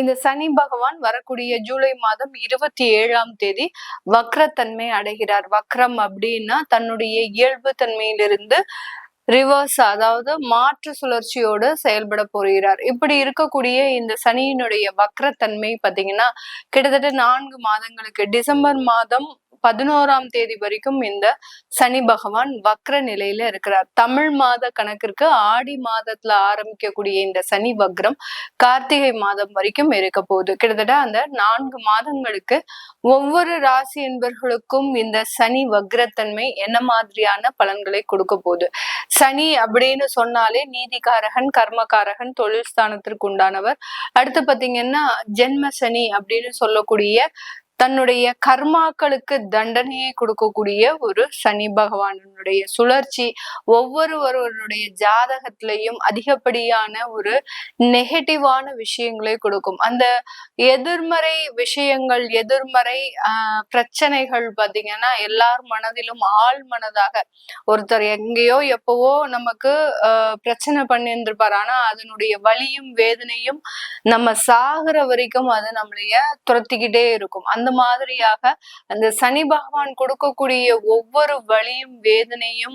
இந்த சனி பகவான் வரக்கூடிய ஜூலை மாதம் 27ஆம் தேதி வக்ரத்தன்மை அடைகிறார். வக்ரம் அப்படின்னா தன்னுடைய இயல்பு தன்மையிலிருந்து ரிவர்ஸ், அதாவது மாற்று சுழற்சியோடு செயல்பட போகிறார். இப்படி இருக்கக்கூடிய இந்த சனியினுடைய வக்ரத்தன்மை பாத்தீங்கன்னா கிட்டத்தட்ட 4 மாதங்களுக்கு, டிசம்பர் மாதம் 11ஆம் தேதி வரைக்கும் இந்த சனி பகவான் வக்ர நிலையில இருக்கிறார். தமிழ் மாத கணக்கிற்கு ஆடி மாதத்துல ஆரம்பிக்கக்கூடிய இந்த சனி வக்ரம் கார்த்திகை மாதம் வரைக்கும் இருக்க போகுது. கிட்டத்தட்ட அந்த 4 மாதங்களுக்கு ஒவ்வொரு ராசி என்பர்களுக்கும் இந்த சனி வக்ரத்தன்மை என்ன மாதிரியான பலன்களை கொடுக்க போகுது. சனி அப்படின்னு சொன்னாலே நீதிகாரகன், கர்மகாரகன், தொழில் ஸ்தானத்திற்கு உண்டானவர். அடுத்து பாத்தீங்கன்னா ஜென்ம சனி அப்படின்னு சொல்லக்கூடிய தன்னுடைய கர்மாக்களுக்கு தண்டனையை கொடுக்கக்கூடிய ஒரு சனி பகவானுடைய சுழற்சி ஒவ்வொருவருடைய ஜாதகத்திலையும் அதிகப்படியான ஒரு நெகட்டிவான விஷயங்களை கொடுக்கும். அந்த எதிர்மறை விஷயங்கள், எதிர்மறை பிரச்சனைகள் பாத்தீங்கன்னா எல்லார் மனதிலும் ஆள் மனதாக ஒருத்தர் எங்கேயோ எப்பவோ நமக்கு பிரச்சனை பண்ணியிருந்திருப்பார். ஆனா அதனுடைய வலியும் வேதனையும் நம்ம சாகுற வரைக்கும் அது நம்மளைய துரத்திக்கிட்டே இருக்கும். அந்த மாதிரியாக அந்த சனி பகவான் கொடுக்கக்கூடிய ஒவ்வொரு வலியும் வேதனையும்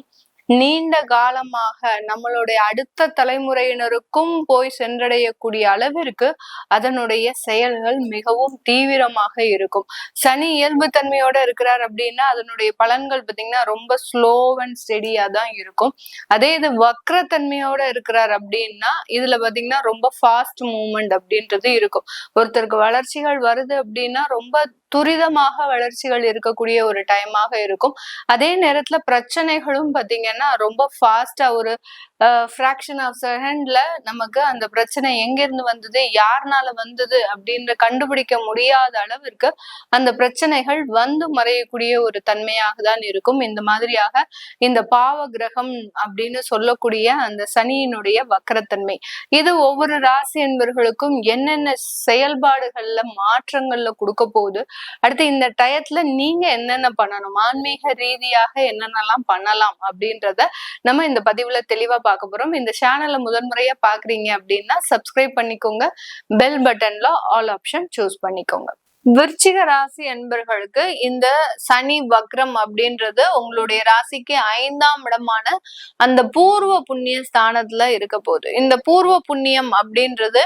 நீண்ட காலமாக நம்மளுடைய அடுத்த தலைமுறையினருக்கும் போய் சென்றடையக்கூடிய அளவிற்கு அதனுடைய செயல்கள் மிகவும் தீவிரமாக இருக்கும். சனி இயல்பு தன்மையோட இருக்கிறார் அப்படின்னா அதனுடைய பலன்கள் பார்த்தீங்கன்னா ரொம்ப ஸ்லோ அண்ட் ஸ்டெடியா தான் இருக்கும். அதே இது வக்ரத்தன்மையோட இருக்கிறார் அப்படின்னா இதுல பாத்தீங்கன்னா ரொம்ப ஃபாஸ்ட் மூவ்மெண்ட் அப்படின்றது இருக்கும். ஒருத்தருக்கு வளர்ச்சிகள் வருது அப்படின்னா ரொம்ப துரிதமாக வளர்ச்சிகள் இருக்கக்கூடிய ஒரு டைமாக இருக்கும். அதே நேரத்துல பிரச்சனைகளும் பாத்தீங்கன்னா ரொம்ப ஃபாஸ்டா ஒரு ஃபிராக்ஷன் ஆஃப் செகண்ட்ல நமக்கு அந்த பிரச்சனை எங்கிருந்து வந்தது, யாருனால வந்தது அப்படின்ற கண்டுபிடிக்க முடியாத அளவிற்கு அந்த பிரச்சனைகள் வந்து மறையக்கூடிய ஒரு தன்மையாக தான் இருக்கும். இந்த மாதிரியாக இந்த பாவ கிரகம் அப்படின்னு சொல்லக்கூடிய அந்த சனியினுடைய வக்கரத்தன்மை இது ஒவ்வொரு ராசி என்பவர்களுக்கும் என்னென்ன செயல்பாடுகள்ல மாற்றங்கள்ல கொடுக்க போகுது, அடுத்து இந்த டயத்துல நீங்க என்னென்ன பண்ணணும், ஆன்மீக ரீதியாக என்னென்னலாம் பண்ணலாம் அப்படின்றத நம்ம இந்த பதிவுல தெளிவா பார்க்க போறோம். இந்த சேனலை முதன்முறையா பாக்குறீங்க அப்படின்னா சப்ஸ்கிரைப் பண்ணிக்கோங்க, பெல் பட்டன்ல ஆல் ஆப்ஷன் சூஸ் பண்ணிக்கோங்க. விருச்சிக ராசி என்பர்களுக்கு இந்த சனி வக்ரம் அப்படின்றது உங்களுடைய ராசிக்கு 5ஆம் இடமான அந்த பூர்வ புண்ணிய ஸ்தானத்துல இருக்க போகுது. இந்த பூர்வ புண்ணியம் அப்படின்றது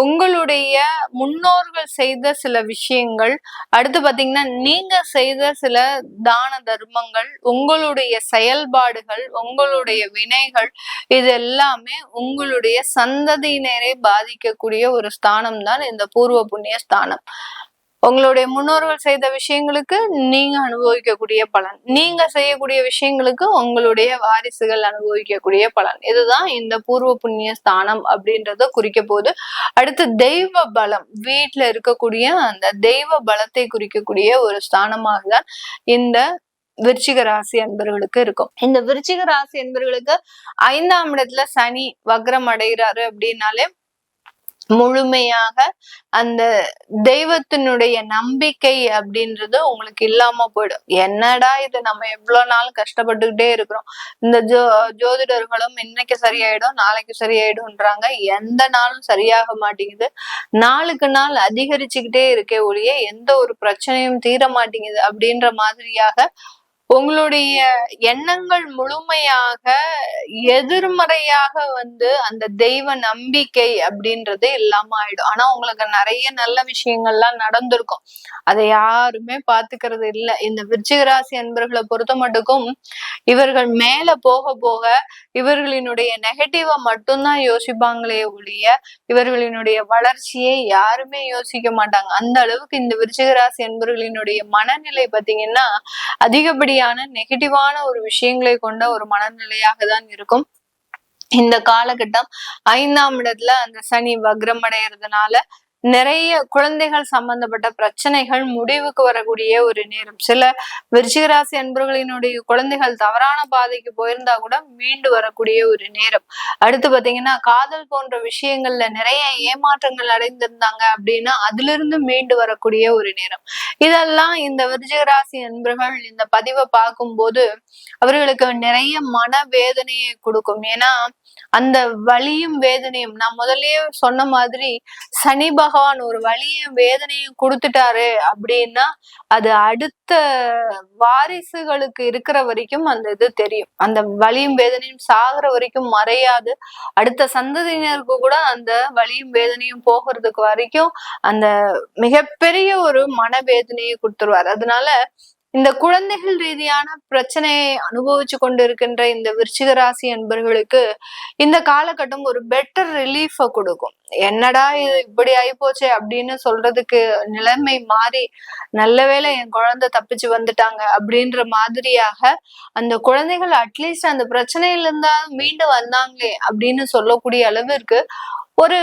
உங்களுடைய முன்னோர்கள் செய்த சில விஷயங்கள், அடுத்து பாத்தீங்கன்னா நீங்க செய்த சில தான தர்மங்கள், உங்களுடைய செயல்பாடுகள், உங்களுடைய வினைகள், இது எல்லாமே உங்களுடைய சந்ததியினரை பாதிக்கக்கூடிய ஒரு ஸ்தானம் தான் இந்த பூர்வ புண்ணிய ஸ்தானம். உங்களுடைய முன்னோர்கள் செய்த விஷயங்களுக்கு நீங்க அனுபவிக்கக்கூடிய பலன், நீங்க செய்யக்கூடிய விஷயங்களுக்கு உங்களுடைய வாரிசுகள் அனுபவிக்கக்கூடிய பலன், இதுதான் இந்த பூர்வ புண்ணிய ஸ்தானம் அப்படின்றத குறிக்க போகுது. அடுத்து தெய்வ பலம், வீட்டுல இருக்கக்கூடிய அந்த தெய்வ பலத்தை குறிக்கக்கூடிய ஒரு ஸ்தானமாக தான் இந்த விருச்சிக ராசி அன்பர்களுக்கு இருக்கும். இந்த விருச்சிக ராசி அன்பர்களுக்கு 5ஆம் இடத்துல சனி வக்ரம் அடைகிறாரு அப்படின்னாலே முழுமையாக அந்த தெய்வத்தினுடைய நம்பிக்கை அப்படின்றது உங்களுக்கு இல்லாம போயிடும். என்னடா இது, நம்ம எவ்வளவு நாள் கஷ்டப்பட்டுக்கிட்டே இருக்கிறோம், இந்த ஜோதிடர்களும் இன்னைக்கு சரியாயிடும் நாளைக்கு சரியாயிடும்ன்றாங்க, எந்த நாளும் சரியாக மாட்டேங்குது, நாளுக்கு நாள் அதிகரிச்சுக்கிட்டே இருக்கே ஒழிய எந்த ஒரு பிரச்சனையும் தீர மாட்டேங்குது அப்படின்ற மாதிரியாக உங்களுடைய எண்ணங்கள் முழுமையாக எதிர்மறையாக அந்த தெய்வ நம்பிக்கை அப்படின்றது இல்லாம ஆயிடும். ஆனா உங்களுக்கு நிறைய நல்ல விஷயங்கள்லாம் நடந்திருக்கும், அதை யாருமே பாத்துக்கிறது இல்லை. இந்த விருச்சிக ராசி அன்பர்களை பொறுத்த மட்டுக்கும் இவர்கள் மேல போக போக இவர்களினுடைய நெகட்டிவா மட்டும்தான் யோசிப்பாங்களே ஒழிய இவர்களினுடைய வளர்ச்சியை யாருமே யோசிக்க மாட்டாங்க. அந்த அளவுக்கு இந்த விருச்சிக ராசி அன்பர்களினுடைய மனநிலை பாத்தீங்கன்னா அதிகப்படியான நெகட்டிவான ஒரு விஷயங்களை கொண்ட ஒரு மனநிலையாக தான் இருக்கும். இந்த காலகட்டம் 5ஆம் இடத்துல அந்த சனி வக்ரம் அடைகிறதுனால நிறைய குழந்தைகள் சம்பந்தப்பட்ட பிரச்சனைகள் முடிவுக்கு வரக்கூடிய ஒரு நேரம். சில விருச்சிகராசி அன்பர்களினுடைய குழந்தைகள் தவறான பாதைக்கு போயிருந்தா கூட மீண்டு வரக்கூடிய ஒரு நேரம். அடுத்து பாத்தீங்கன்னா காதல் போன்ற விஷயங்கள்ல நிறைய ஏமாற்றங்கள் அடைந்திருந்தாங்க அப்படின்னா அதுல இருந்து மீண்டு வரக்கூடிய ஒரு நேரம். இதெல்லாம் இந்த விருச்சிகராசி அன்பர்கள் இந்த பதிவை பார்க்கும்போது அவர்களுக்கு நிறைய மன வேதனையை கொடுக்கும். ஏன்னா அந்த வலியும் வேதனையும் நான் முதல்லயே சொன்ன மாதிரி சனி பகவான் ஒரு வலியும் வேதனையும் கொடுத்துட்டாரு அப்படின்னா அது அடுத்த வாரிசுகளுக்கு இருக்கிற வரைக்கும் அந்த இது தெரியும். அந்த வலியும் வேதனையும் சாகுற வரைக்கும் மறையாது. அடுத்த சந்ததியினருக்கு கூட அந்த வலியும் வேதனையும் போகிறதுக்கு வரைக்கும் அந்த மிகப்பெரிய ஒரு மனவேதனையை கொடுத்துருவார். அதனால இந்த குழந்தைகள் ரீதியான பிரச்சனையை அனுபவிச்சு கொண்டு இருக்கின்ற இந்த விருச்சிக ராசி அன்பர்களுக்கு இந்த காலகட்டம் ஒரு பெட்டர் ரிலீஃப கொடுக்கும். என்னடா இது இப்படி ஆயிப்போச்சே அப்படின்னு சொல்றதுக்கு நிலைமை மாறி, நல்ல வேளை என் குழந்தை தப்பிச்சு வந்துட்டாங்க அப்படின்ற மாதிரியாக அந்த குழந்தைகள் அட்லீஸ்ட் அந்த பிரச்சனையில இருந்தா மீண்டு வந்தாங்களே அப்படின்னு சொல்லக்கூடிய அளவிற்கு ஒரு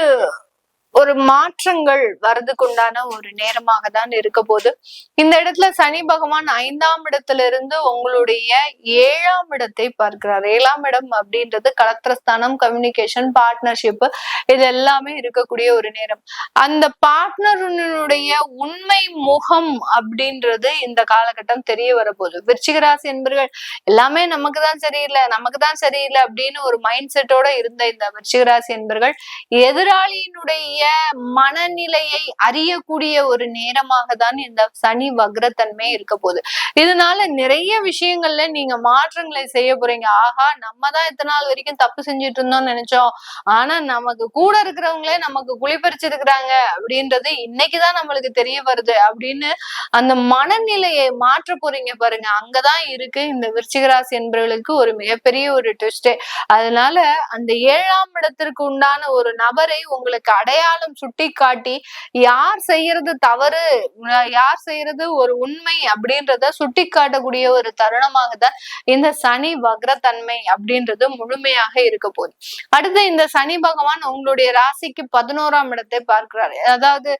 ஒரு மாற்றங்கள் வரதுக்கு உண்டான ஒரு நேரமாக தான் இருக்க போது. இந்த இடத்துல சனி பகவான் 5ஆம் இடத்துல இருந்து உங்களுடைய 7ஆம் இடத்தை பார்க்கிறார். 7ஆம் இடம் அப்படின்றது கலத்திரஸ்தானம், கம்யூனிகேஷன், பார்ட்னர்ஷிப், இது எல்லாமே இருக்கக்கூடிய ஒரு நேரம். அந்த பார்ட்னருடைய உண்மை முகம் அப்படின்றது இந்த காலகட்டம் தெரிய வரப்போகுது. விருச்சிக ராசி என்பர்கள் எல்லாமே நமக்கு தான் சரியில்லை அப்படின்னு ஒரு மைண்ட் செட்டோட இருந்த இந்த விருச்சிக ராசி என்பர்கள் எதிராளியினுடைய மனநிலையை அறியக்கூடிய ஒரு நேரமாக தான் இந்த சனி வக்ரத்தன்மை இருக்க போகுது. இதனால நிறைய விஷயங்கள்ல நீங்க மாற்றங்களை செய்ய போறீங்க. ஆஹா, நம்ம தான் இத்தனை நாள் வரைக்கும் தப்பு செஞ்சுட்டு இருந்தோம்னு நினைச்சோம், ஆனா நமக்கு கூட இருக்கிறவங்களே நமக்கு குளிப்பறிச்சிருக்கிறாங்க அப்படின்றது இன்னைக்குதான் நம்மளுக்கு தெரிய வருது அப்படின்னு அந்த மனநிலையை மாற்ற போறீங்க பாருங்க. அங்கதான் இருக்கு இந்த விருச்சிக ராசி என்பவர்களுக்கு ஒரு மிகப்பெரிய ஒரு ட்விஸ்டே. அதனால அந்த 7ஆம் இடத்திற்கு உண்டான ஒரு நபரை உங்களுக்கு அடையாளம் சுட்டி காட்டி யார் செய்யறது தவறு, யார் செய்யறது ஒரு உண்மை அப்படின்றத சுட்டி காட்டக்கூடிய ஒரு தருணமாக தான் இந்த சனி வக்ரத்தன்மை அப்படின்றது முழுமையாக இருக்க போகுது. அடுத்து இந்த சனி பகவான் உங்களுடைய ராசிக்கு 11ஆம் இடத்தை பார்க்கிறாரு. அதாவது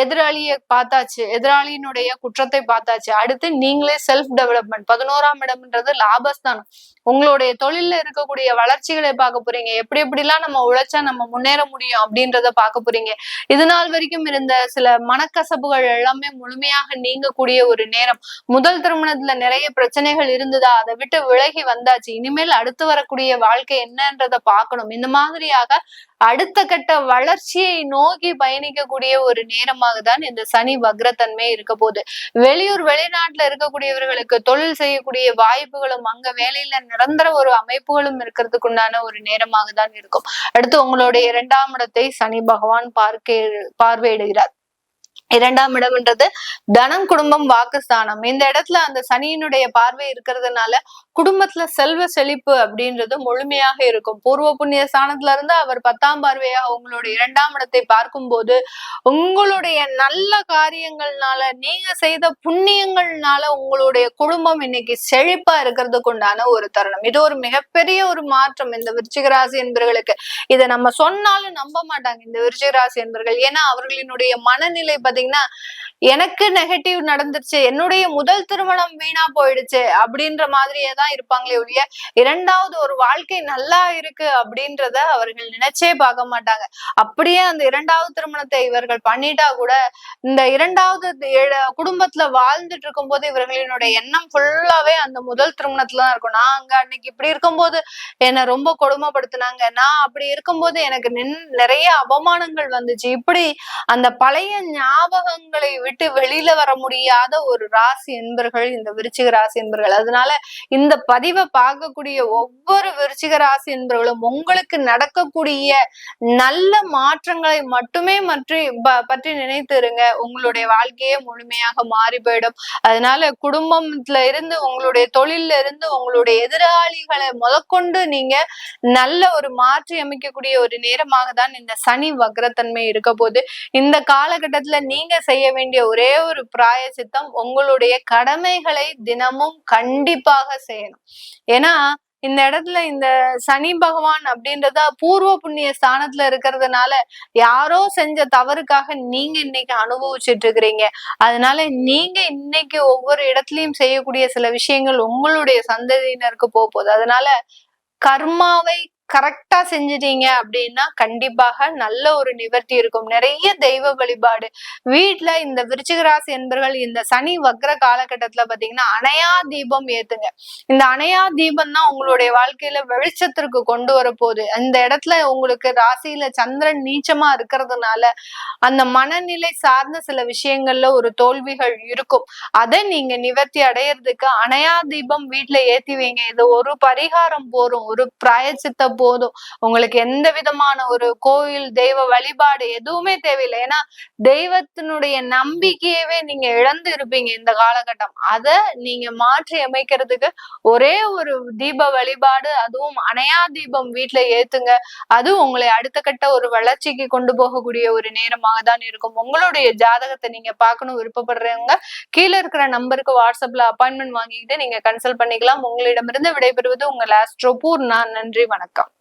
எதிராளியை பார்த்தாச்சு, எதிராளியினுடைய குற்றத்தை பார்த்தாச்சு. அடுத்து நீங்களே செல்ஃப் டெவலப்மெண்ட். 11ஆம் இடம்ன்றது லாபஸ்தானம். உங்களுடைய தொழில இருக்கக்கூடிய வளர்ச்சிகளை பார்க்க போறீங்க. எப்படி எப்படிலாம் நம்ம உழைச்சா நம்ம முன்னேற முடியும் அப்படின்றத பார்க்க போறீங்க. இது நாள் வரைக்கும் இருந்த சில மனக்கசப்புகள் எல்லாமே முழுமையாக நீங்கக்கூடிய ஒரு நேரம். முதல் திருமணத்துல நிறைய பிரச்சனைகள் இருந்ததா, அதை விட்டு விலகி வந்தாச்சு. இனிமேல் அடுத்து வரக்கூடிய வாழ்க்கை என்னன்றத பார்க்கணும். இந்த மாதிரியாக அடுத்த கட்ட வளர்ச்சியை நோக்கி பயணிக்கக்கூடிய ஒரு நேரமாக தான் இந்த சனி வக்ரத்தன்மை இருக்க போகுது. வெளியூர் வெளிநாட்டுல இருக்கக்கூடியவர்களுக்கு தொழில் செய்யக்கூடிய வாய்ப்புகளும் அங்க வேலையில நிரந்தர ஒரு அமைப்புகளும் இருக்கிறதுக்கு உண்டான ஒரு நேரமாக தான் இருக்கும். அடுத்து உங்களுடைய 2ஆம் இடத்தை சனி பகவான் பார்வையிடுகிறார். 2ஆம் இடம்ன்றது தனம், குடும்பம், வாக்குஸ்தானம். இந்த இடத்துல அந்த சனியினுடைய பார்வை இருக்கிறதுனால குடும்பத்துல செல்வ செழிப்பு அப்படின்றது முழுமையாக இருக்கும். பூர்வ புண்ணிய ஸ்தானத்துல இருந்து அவர் 10ஆம் பார்வையாக உங்களுடைய 2ஆம் இடத்தை பார்க்கும் போது உங்களுடைய நல்ல காரியங்கள்னால, நீங்க செய்த புண்ணியங்கள்னால உங்களுடைய குடும்பம் இன்னைக்கு செழிப்பா இருக்கிறதுக்கு உண்டான ஒரு தருணம். இது ஒரு மிகப்பெரிய ஒரு மாற்றம் இந்த விருச்சிக ராசி என்பவர்களுக்கு. இதை நம்ம சொன்னாலும் நம்ப மாட்டாங்க இந்த விருச்சிக ராசி என்பவர்கள். ஏன்னா அவர்களினுடைய மனநிலை பாத்தீங்கன்னா, எனக்கு நெகட்டிவ் நடந்துருச்சு, என்னுடைய முதல் திருமணம் வீணா போயிடுச்சு அப்படின்ற மாதிரியே தான் இருப்பாங்களே ஒழிய 2வது ஒரு வாழ்க்கை நல்லா இருக்கு அப்படின்றத அவர்கள் நினைச்சே பார்க்க மாட்டாங்க. அப்படியே அந்த 2வது திருமணத்தை இவர்கள் பண்ணிட்டா கூட இந்த 2வது குடும்பத்துல வாழ்ந்துட்டு இருக்கும் போது இவர்களினுடைய எண்ணம் ஃபுல்லாவே அந்த முதல் திருமணத்துலதான் இருக்கும். நான் அங்க அன்னைக்கு இப்படி இருக்கும்போது என்னை ரொம்ப கொடுமைப்படுத்தினாங்க, நான் அப்படி இருக்கும்போது எனக்கு நிறைய அவமானங்கள் வந்துச்சு, இப்படி அந்த பழைய ஞாபகங்களை விட்டு வெளியில வர முடியாத ஒரு ராசி என்பர்கள் இந்த விருச்சிக ராசி என்பர்கள். அதனால இந்த பதிவை பார்க்கக்கூடிய ஒவ்வொரு விருச்சிக ராசி என்பர்களும் உங்களுக்கு நடக்கக்கூடிய நல்ல மாற்றங்களை மட்டுமே பற்றி நினைத்து இருங்க. உங்களுடைய வாழ்க்கையே முழுமையாக மாறி போயிடும். அதனால குடும்பத்துல இருந்து, உங்களுடைய தொழில இருந்து, உங்களுடைய எதிராளிகளை முதற்கொண்டு நீங்க நல்ல ஒரு மாற்றி அமைக்கக்கூடிய ஒரு நேரமாக தான் இந்த சனி வக்ரத்தன்மை இருக்க போது. இந்த காலகட்டத்துல நீங்க செய்ய வேண்டிய ஒரே ஒரு பிராயச்சித்தம், உங்களுடைய கடமைகளை தினமும் கண்டிப்பாக செய்யணும். ஏன்னா இந்த இடத்துல இந்த சனி பகவான் அப்படின்றத பூர்வ புண்ணிய ஸ்தானத்துல இருக்கிறதுனால யாரோ செஞ்ச தவறுக்காக நீங்க இன்னைக்கு அனுபவிச்சுட்டு இருக்கிறீங்க. அதனால நீங்க இன்னைக்கு ஒவ்வொரு இடத்துலயும் செய்யக்கூடிய சில விஷயங்கள் உங்களுடைய சந்ததியினருக்கு போகுது. அதனால கர்மாவை கரெக்டா செஞ்சிட்டீங்க அப்படின்னா கண்டிப்பாக நல்ல ஒரு நிவர்த்தி இருக்கும். நிறைய தெய்வ வழிபாடு வீட்டுல இந்த விருச்சிக ராசி என்பர்கள் இந்த சனி வக்ர காலகட்டத்துல பாத்தீங்கன்னா அணையா தீபம் ஏத்துங்க. இந்த அணையா தீபம் தான் உங்களுடைய வாழ்க்கையில வெளிச்சத்திற்கு கொண்டு வர போகுது. அந்த இடத்துல உங்களுக்கு ராசியில சந்திரன் நீச்சமா இருக்கிறதுனால அந்த மனநிலை சார்ந்த சில விஷயங்கள்ல ஒரு தோல்விகள் இருக்கும். அதை நீங்க நிவர்த்தி அடையறதுக்கு அணையா தீபம் வீட்டுல ஏத்தி வைங்க. இது ஒரு பரிகாரம் போதும், ஒரு பிராயச்சித்த போதும். உங்களுக்கு எந்த விதமான ஒரு கோயில் தெய்வ வழிபாடு எதுவுமே தேவையில்லை. ஏன்னா தெய்வத்தினுடைய நம்பிக்கையவே நீங்க இழந்து இருப்பீங்க இந்த காலகட்டம். அத நீங்க மாற்றி அமைக்கிறதுக்கு ஒரே ஒரு தீப வழிபாடு, அதுவும் அணையா தீபம் வீட்டுல ஏத்துங்க. அது உங்களை அடுத்த கட்ட ஒரு வளர்ச்சிக்கு கொண்டு போகக்கூடிய ஒரு நேரமாக தான் இருக்கும். உங்களுடைய ஜாதகத்தை நீங்க பார்க்கணும் விருப்பப்படுறவங்க கீழே இருக்கிற நம்பருக்கு வாட்ஸ்அப்ல அப்பாயின்மெண்ட் வாங்கிக்கிட்டு நீங்க கன்சல்ட் பண்ணிக்கலாம். உங்களிடமிருந்து விடைபெறுவது உங்கள் ஆஸ்ட்ரோ பூர்ணா. நன்றி, வணக்கம்.